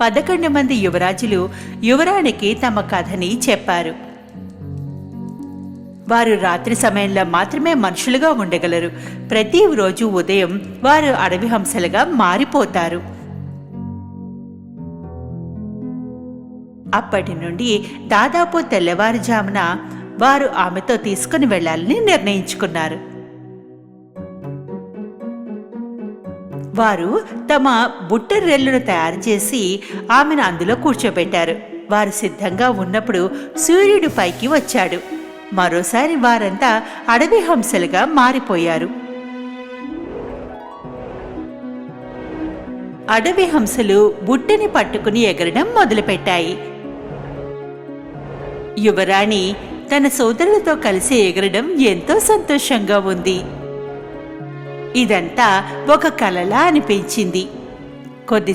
11 మంది యువరాజులు యువరాణికి తమ కథని చెప్పారు. వారు రాత్రి సమయంలో మాత్రమే మనుషులుగా ఉండగలరు. ప్రతిరోజు ఉదయం వారు అడవి హంసలుగా మారిపోతారు. అప్పటి నుండి దాదాపు తెల్లవారుజామున వారు ఆమెతో తీసుకుని వెళ్లాలని నిర్ణయించుకున్నారు. వారు తమ బుట్టరెల్లును తయారు చేసి ఆమెను అందులో కూర్చోబెట్టారు. వారు సిద్ధంగా ఉన్నప్పుడు సూర్యుడు పైకి వచ్చాడు. మరోసారి వారంతా అడవి హంసలుగా మారిపోయారు. అడవి హంసలు బుట్టని పట్టుకుని ఎగరడం మొదలుపెట్టాయి. యువరాణి తన సోదరులతో కలిసి ఎగరడం ఎంతో సంతోషంగా ఉంది. ఇదంతా ఒక కలలా అనిపించింది. కొద్ది